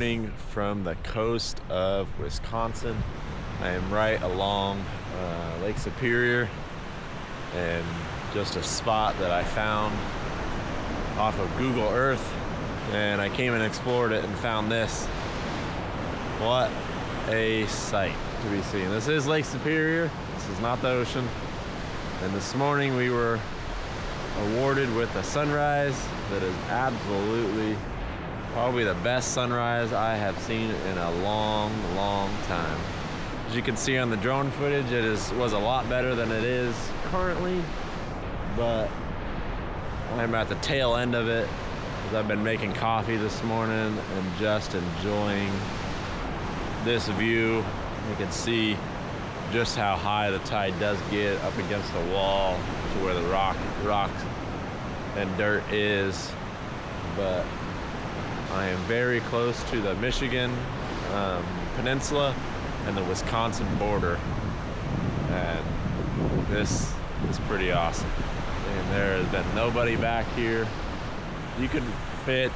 morning from the coast of Wisconsin. I am right along Lake Superior, and just a spot that I found off of Google Earth, and I came and explored it and found this. What a sight to be seen. This is Lake Superior. This is not the ocean. And this morning we were awarded with a sunrise that is absolutely probably the best sunrise I have seen in a long time. As you can see on the drone footage, it was a lot better than it is currently, but I'm at the tail end of it as I've been making coffee this morning and just enjoying this view. You can see just how high the tide does get up against the wall to where the rock and dirt is, but I am very close to the Michigan peninsula and the Wisconsin border, and this is pretty awesome. And there has been nobody back here. You could fit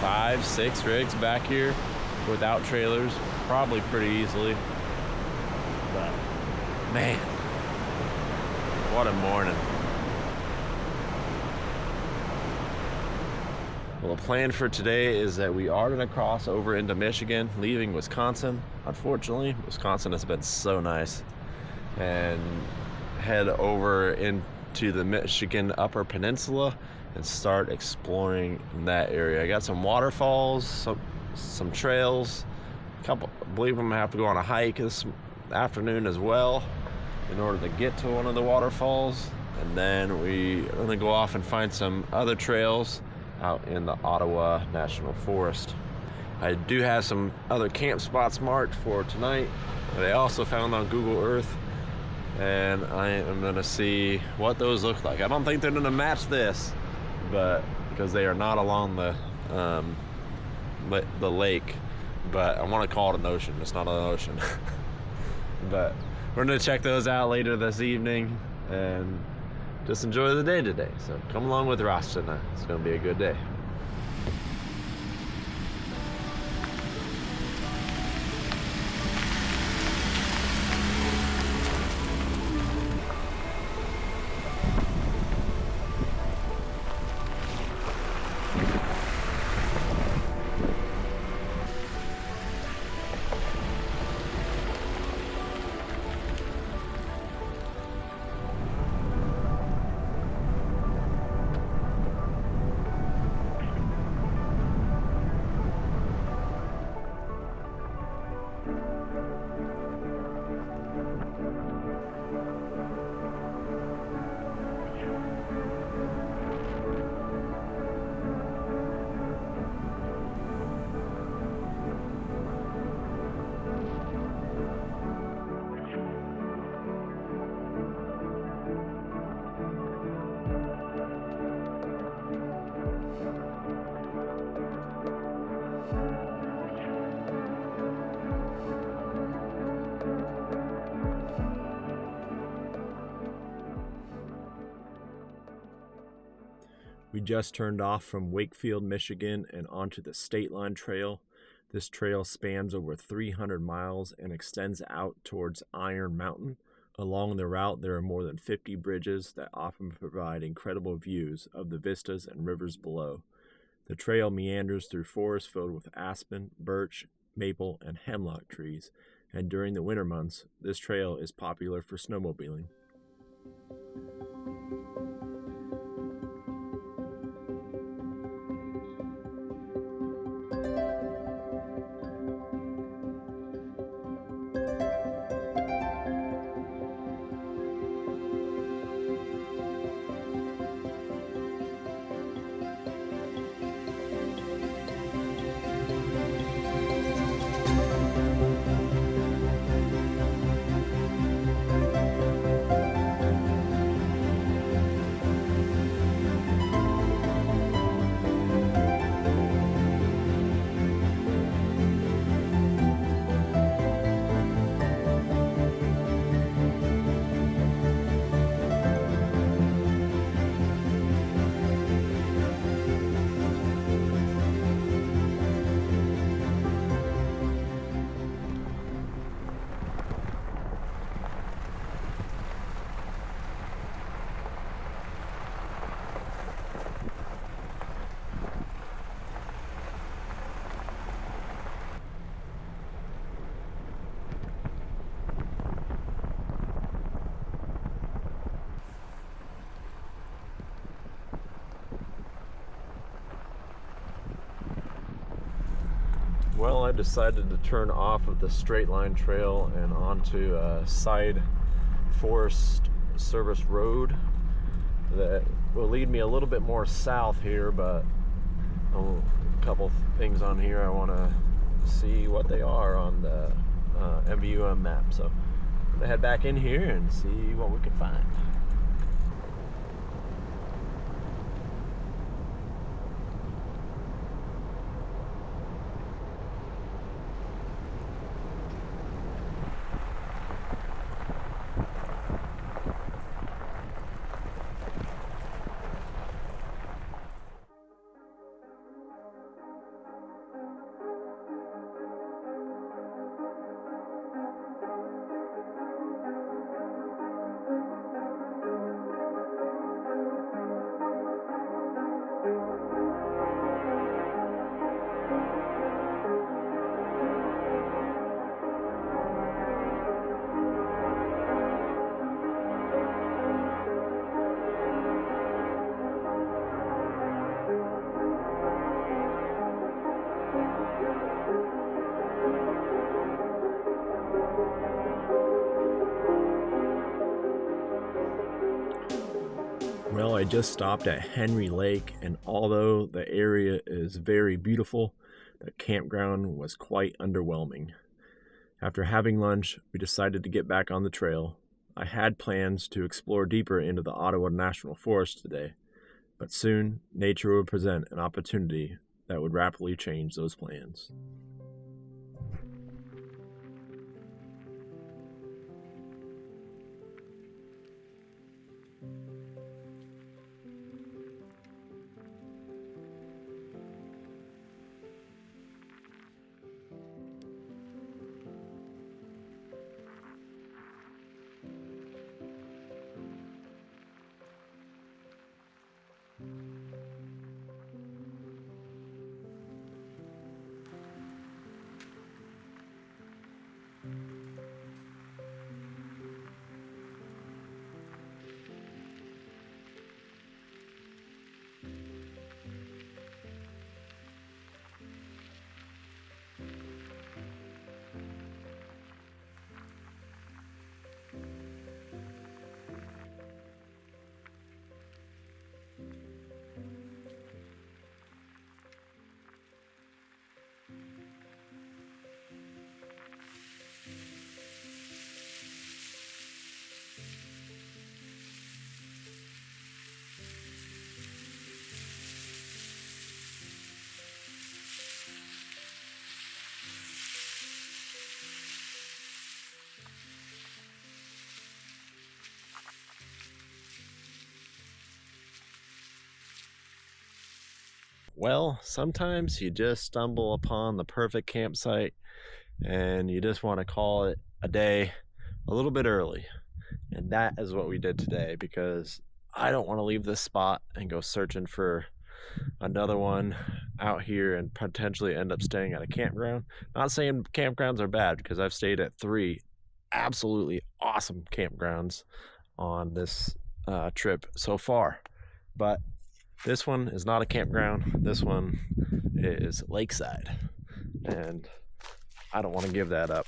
5-6 rigs back here without trailers probably pretty easily, but man, what a morning. Well, the plan for today is that we are going to cross over into Michigan, leaving Wisconsin. Unfortunately, Wisconsin has been so nice, and head over into the Michigan Upper Peninsula and start exploring that area. I got some waterfalls, some trails. I believe I'm going to have to go on a hike this afternoon as well in order to get to one of the waterfalls. And then we're going to go off and find some other trails out in the Ottawa National Forest. I do have some other camp spots marked for tonight that I also found on Google Earth, and I am going to see what those look like. I don't think they're going to match this, but because they are not along the lake, but I want to call it an ocean. It's not an ocean. But we're going to check those out later this evening and just enjoy the day today. So come along with Rasta and I. It's going to be a good day. We just turned off from Wakefield, Michigan, and onto the State Line Trail. This trail spans over 300 miles and extends out towards Iron Mountain. Along the route, there are more than 50 bridges that often provide incredible views of the vistas and rivers below. The trail meanders through forests filled with aspen, birch, maple, and hemlock trees, and during the winter months, this trail is popular for snowmobiling. Well, I decided to turn off of the straight line trail and onto a side forest service road that will lead me a little bit more south here, but a couple things on here I want to see what they are on the MVUM map. So I'm gonna head back in here and see what we can find. Well, I just stopped at Henry Lake, and although the area is very beautiful, the campground was quite underwhelming. After having lunch, we decided to get back on the trail. I had plans to explore deeper into the Ottawa National Forest today, but soon nature would present an opportunity that would rapidly change those plans. Well, sometimes you just stumble upon the perfect campsite and you just want to call it a day a little bit early. And that is what we did today, because I don't want to leave this spot and go searching for another one out here and potentially end up staying at a campground. Not saying campgrounds are bad, because I've stayed at 3 absolutely awesome campgrounds on this trip so far. But this one is not a campground. This one is lakeside, and I don't want to give that up.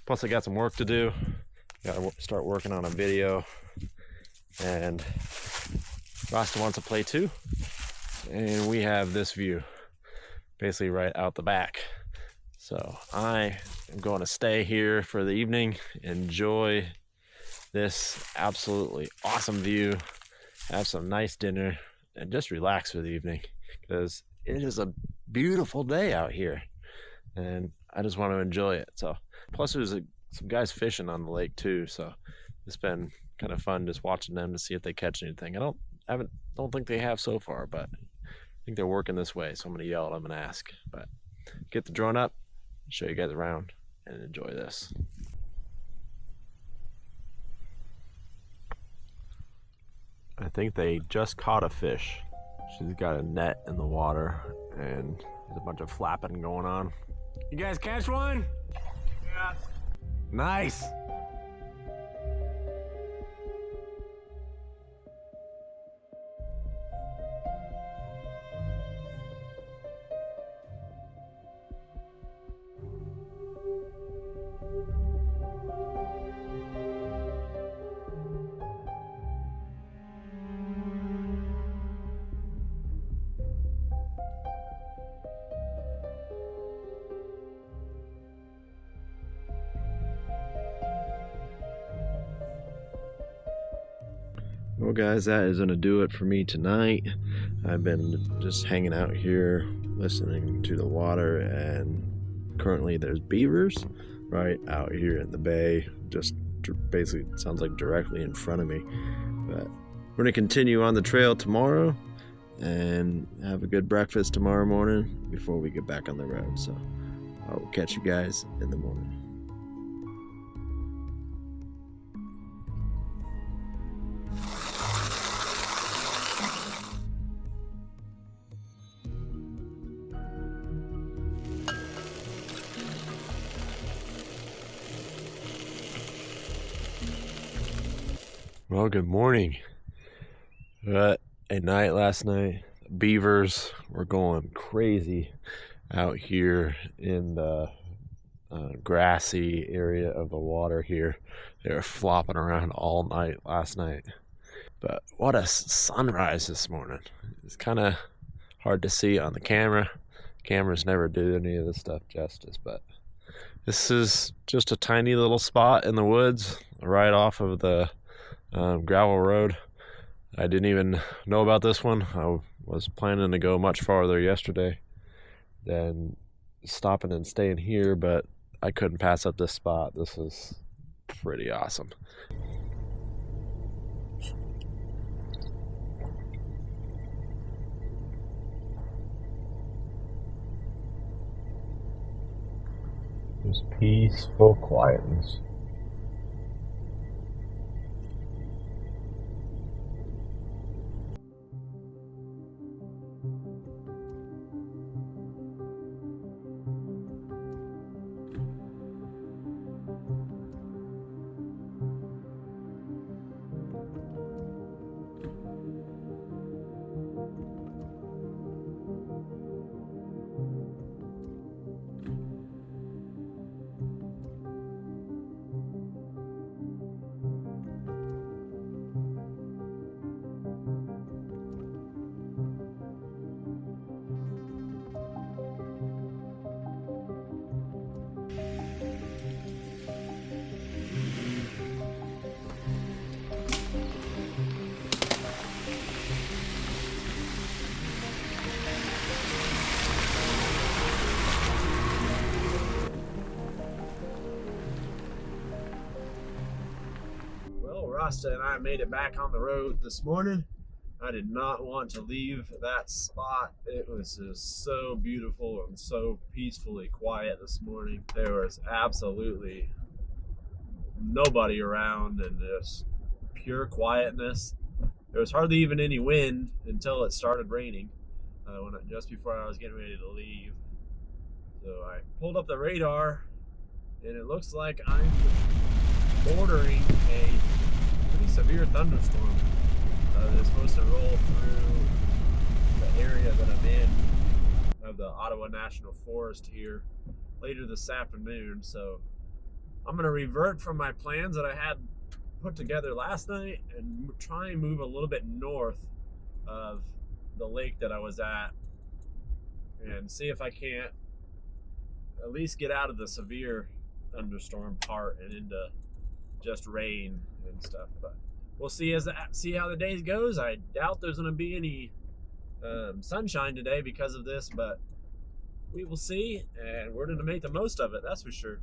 Plus, I got some work to do. Got to start working on a video, and Rasta wants to play too. And we have this view basically right out the back. So I am going to stay here for the evening, enjoy this absolutely awesome view, have some nice dinner, and just relax for the evening, because it is a beautiful day out here and I just want to enjoy it. So plus there's some guys fishing on the lake too, so it's been kind of fun just watching them to see if they catch anything. I don't think they have so far, but I think they're working this way, so I'm gonna yell at them and ask. But get the drone up, show you guys around, and enjoy this. I think they just caught a fish. She's got a net in the water and there's a bunch of flapping going on. You guys catch one? Yeah. Nice. Well guys, that is gonna do it for me tonight. I've been just hanging out here listening to the water, and currently there's beavers right out here in the bay, just basically sounds like directly in front of me. But we're gonna continue on the trail tomorrow and have a good breakfast tomorrow morning before we get back on the road. So I will catch you guys in the morning. Well, good morning. At night last night, beavers were going crazy out here in the grassy area of the water here. They were flopping around all night last night. But what a sunrise this morning. It's kind of hard to see on the camera. Cameras never do any of this stuff justice, but this is just a tiny little spot in the woods right off of the gravel road. I didn't even know about this one. I was planning to go much farther yesterday than stopping and staying here, but I couldn't pass up this spot. This is pretty awesome. Just peaceful quietness. Rasta and I made it back on the road this morning. I did not want to leave that spot. It was just so beautiful and so peacefully quiet this morning. There was absolutely nobody around and just pure quietness. There was hardly even any wind until it started raining just before I was getting ready to leave. So I pulled up the radar and it looks like I'm bordering a pretty severe thunderstorm that's supposed to roll through the area that I'm in of the Ottawa National Forest here later this afternoon. So I'm going to revert from my plans that I had put together last night and try and move a little bit north of the lake that I was at and see if I can't at least get out of the severe thunderstorm part and into just rain and stuff. But we'll see how the day goes. I doubt there's going to be any sunshine today because of this, but we will see, and we're going to make the most of it, that's for sure.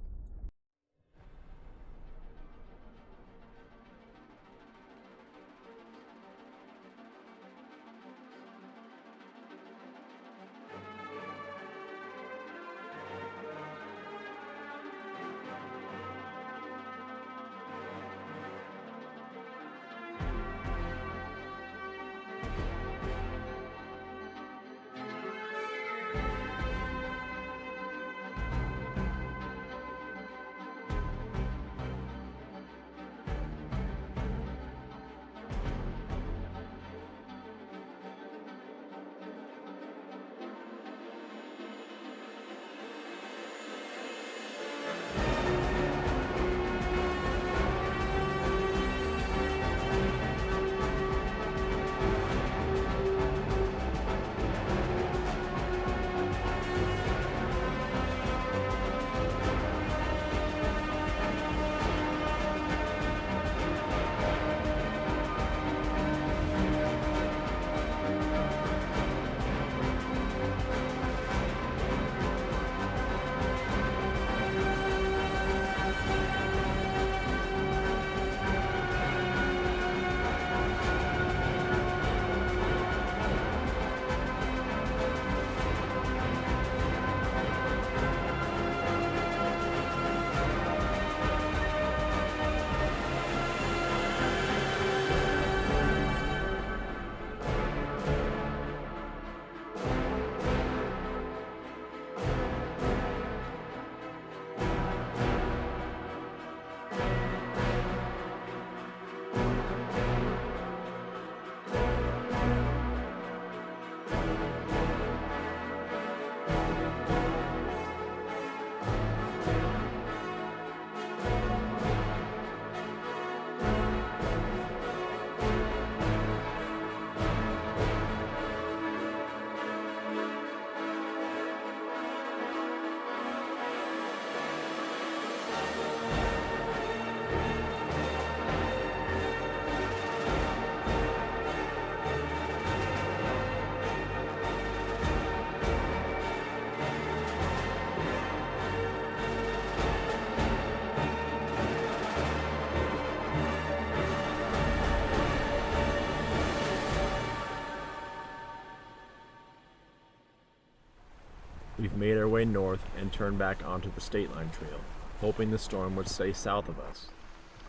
We've made our way north and turned back onto the state line trail, hoping the storm would stay south of us.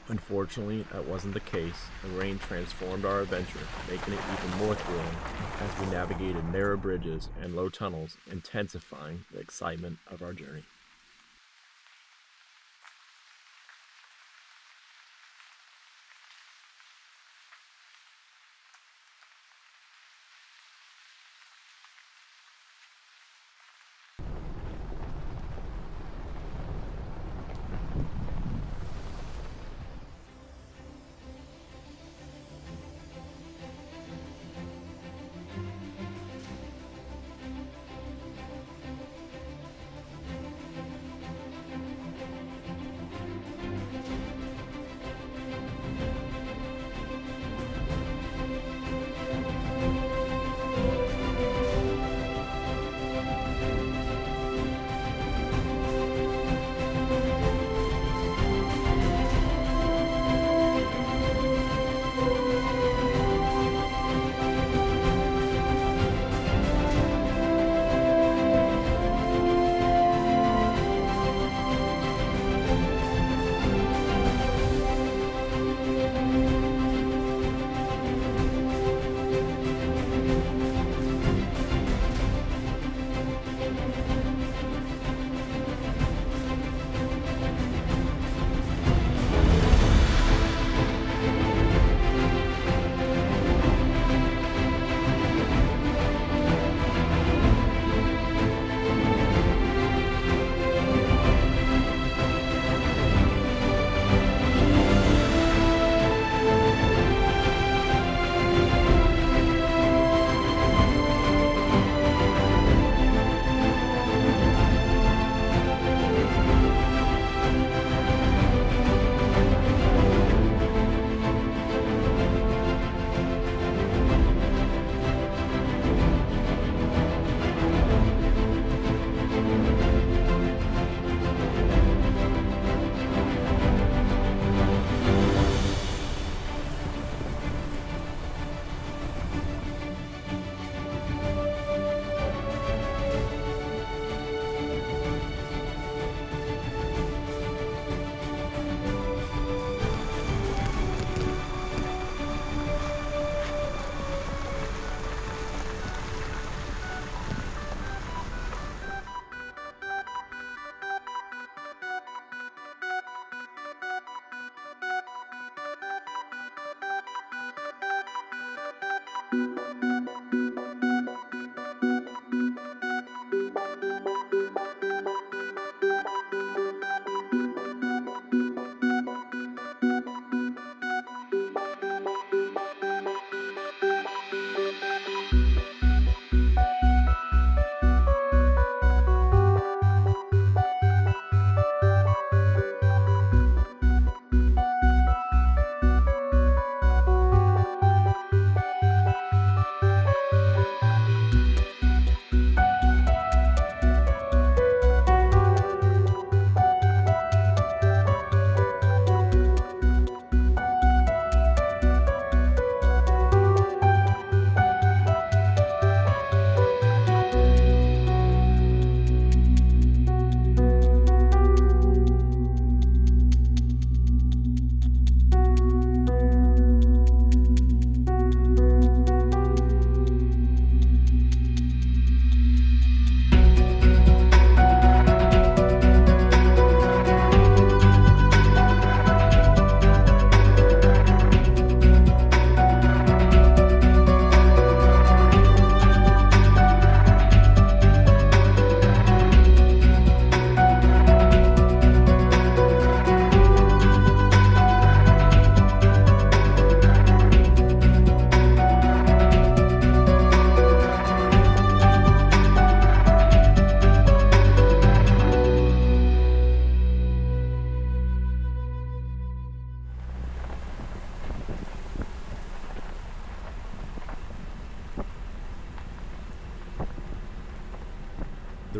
Unfortunately, that wasn't the case. The rain transformed our adventure, making it even more thrilling as we navigated narrow bridges and low tunnels, intensifying the excitement of our journey.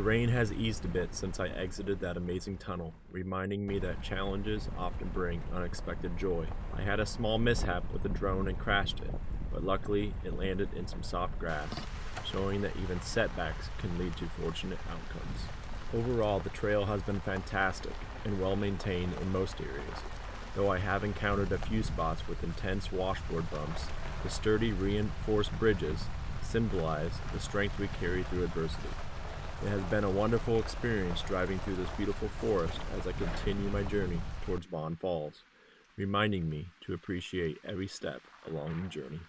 The rain has eased a bit since I exited that amazing tunnel, reminding me that challenges often bring unexpected joy. I had a small mishap with the drone and crashed it, but luckily it landed in some soft grass, showing that even setbacks can lead to fortunate outcomes. Overall, the trail has been fantastic and well maintained in most areas. Though I have encountered a few spots with intense washboard bumps, the sturdy reinforced bridges symbolize the strength we carry through adversity. It has been a wonderful experience driving through this beautiful forest as I continue my journey towards Bond Falls, reminding me to appreciate every step along the journey.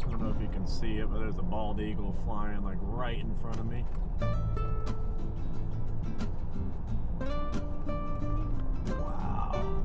I don't know if you can see it, but there's a bald eagle flying like right in front of me. Wow.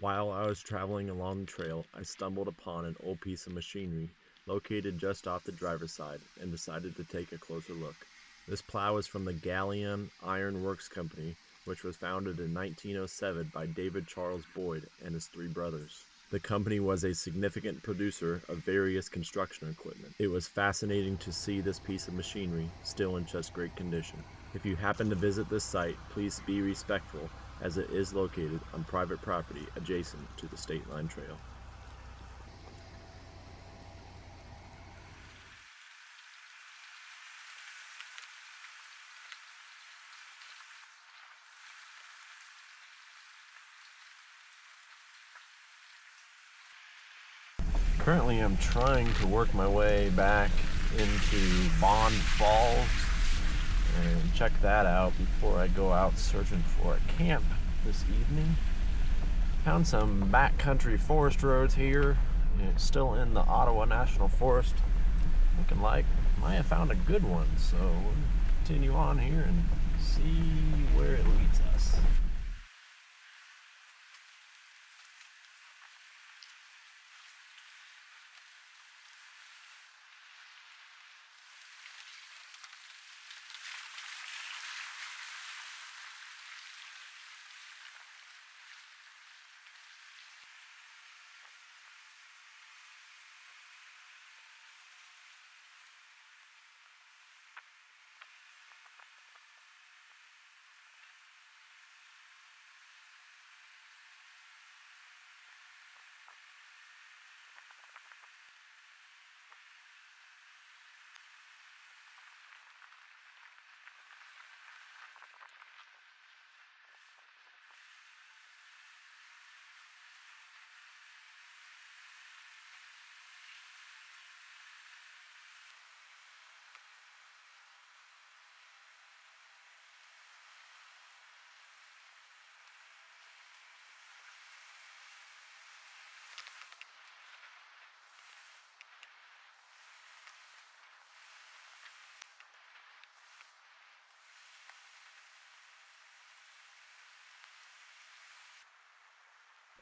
While I was traveling along the trail, I stumbled upon an old piece of machinery located just off the driver's side and decided to take a closer look. This plow is from the Galleon Iron Works Company, which was founded in 1907 by David Charles Boyd and his three brothers. The company was a significant producer of various construction equipment. It was fascinating to see this piece of machinery still in such great condition. If you happen to visit this site, please be respectful, as it is located on private property adjacent to the state line trail. Currently I'm trying to work my way back into Bond Falls and check that out before I go out searching for a camp this evening. Found some backcountry forest roads here. It's still in the Ottawa National Forest. Looking like I might have found a good one, so we'll continue on here and see where it leads us.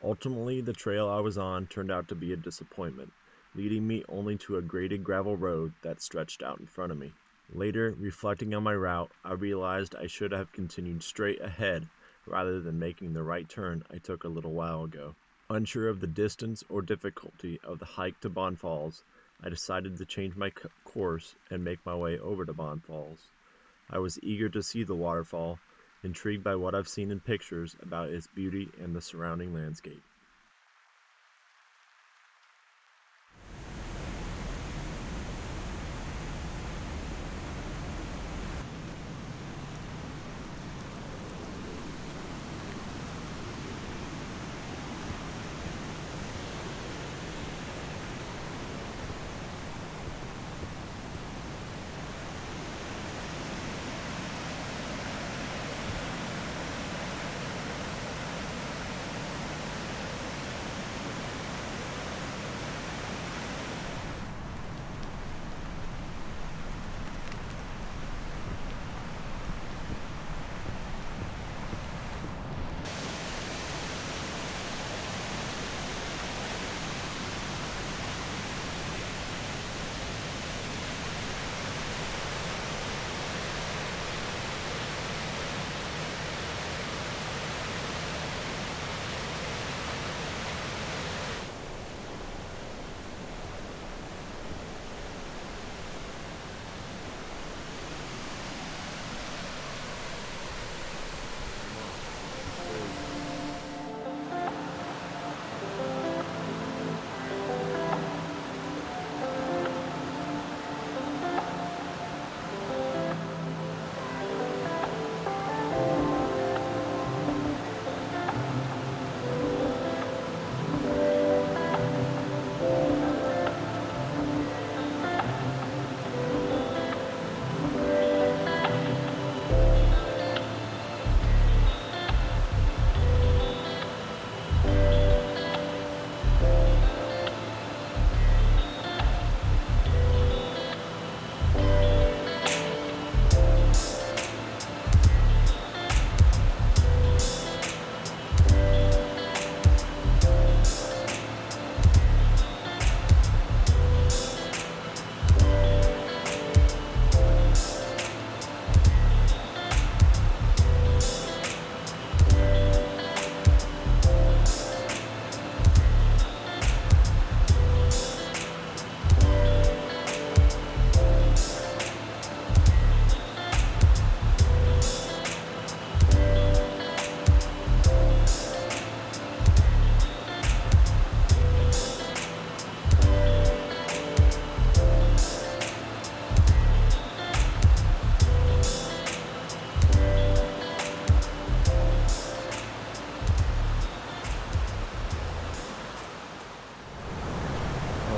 Ultimately, the trail I was on turned out to be a disappointment, leading me only to a graded gravel road that stretched out in front of me. Later, reflecting on my route, I realized I should have continued straight ahead rather than making the right turn I took a little while ago. Unsure of the distance or difficulty of the hike to Bond Falls, I decided to change my course and make my way over to Bond Falls. I was eager to see the waterfall, intrigued by what I've seen in pictures about its beauty and the surrounding landscape.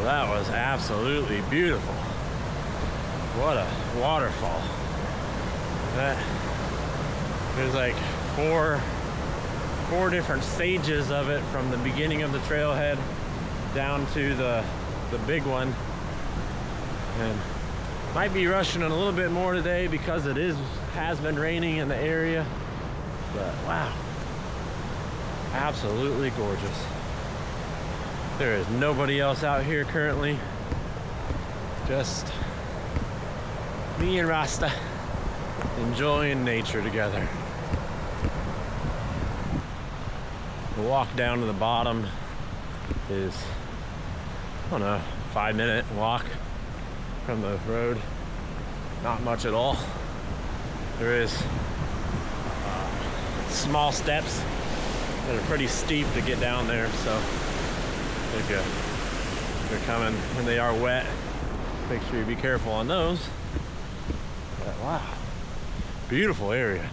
That was absolutely beautiful. What a waterfall. There's like four different stages of it, from the beginning of the trailhead down to the big one. And might be rushing it a little bit more today because it has been raining in the area. But wow, absolutely gorgeous. There is nobody else out here currently. Just me and Rasta enjoying nature together. The walk down to the bottom is, I don't know, 5-minute walk from the road. Not much at all. There is small steps that are pretty steep to get down there, so if you're coming when they are wet, make sure you be careful on those. But wow, beautiful area.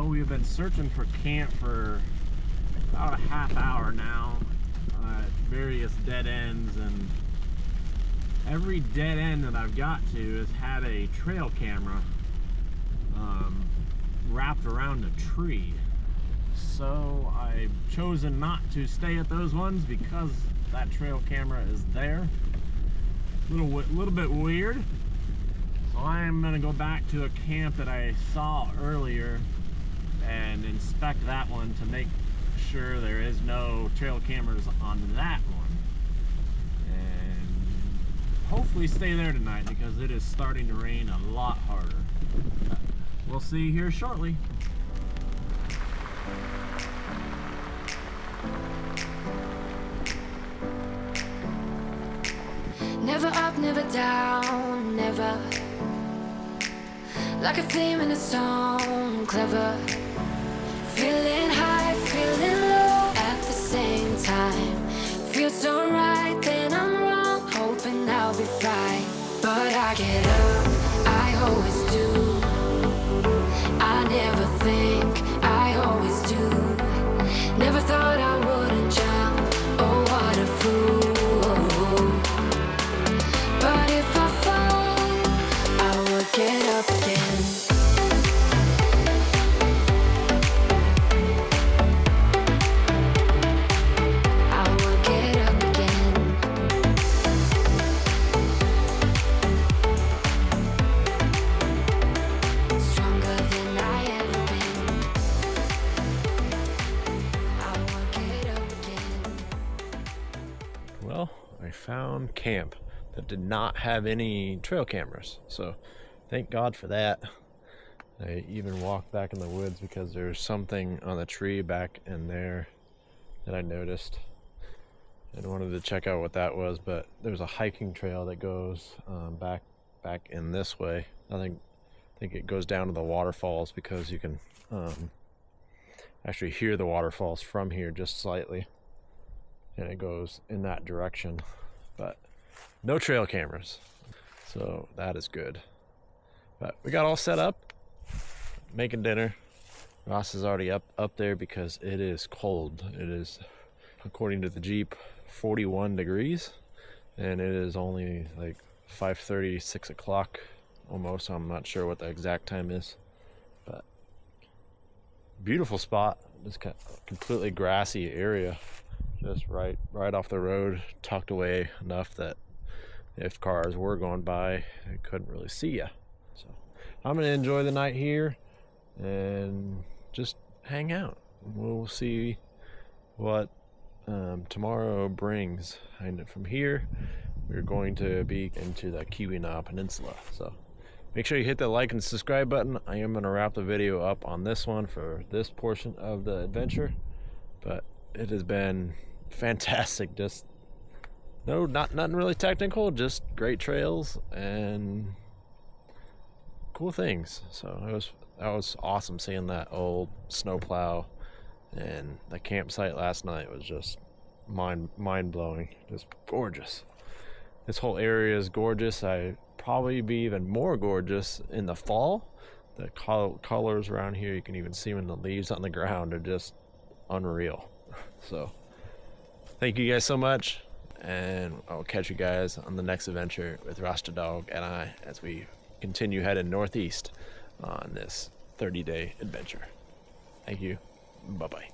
We've been searching for camp for about a half hour now at various dead ends, and every dead end that I've got to has had a trail camera wrapped around a tree. So I've chosen not to stay at those ones because that trail camera is there. Little bit weird. So I'm gonna go back to a camp that I saw earlier and inspect that one to make sure there is no trail cameras on that one. And hopefully stay there tonight because it is starting to rain a lot harder. We'll see you here shortly. Never up, never down, never. Like a theme in a song, clever. Feeling high, feeling low at the same time. Feels so right, then I'm wrong, hoping I'll be fine. But I get up, I always do. I never think, I always do. Never thought I wouldn't jump, oh what a fool. But if I fall, I will get up again. I will get up again. Stronger than I ever been. I will get up again. Well, I found camp that did not have any trail cameras, so thank God for that. I even walked back in the woods because there's something on the tree back in there that I noticed and wanted to check out what that was. But there's a hiking trail that goes back in this way. I think it goes down to the waterfalls because you can actually hear the waterfalls from here just slightly, and it goes in that direction. But no trail cameras, so that is good. But we got all set up, making dinner. Ross is already up there because it is cold. It is, according to the Jeep, 41 degrees, and it is only like 5:30, 6 o'clock almost. I'm not sure what the exact time is, but beautiful spot. Just completely grassy area, just right off the road, tucked away enough that if cars were going by, they couldn't really see you. So I'm gonna enjoy the night here and just hang out. We'll see what tomorrow brings. And from here, we're going to be into the Keweenaw Peninsula. So make sure you hit the like and subscribe button. I am gonna wrap the video up on this one for this portion of the adventure, but it has been fantastic. Just nothing really technical, just great trails and cool things. So that was awesome seeing that old snowplow, and the campsite last night was just mind-blowing, just gorgeous. This whole area is gorgeous. I probably be even more gorgeous in the fall. The colors around here, you can even see when the leaves on the ground are just unreal. So thank you guys so much, and I'll catch you guys on the next adventure with Rasta Dog and I as we continue heading northeast on this 30-day adventure. Thank you. Bye-bye.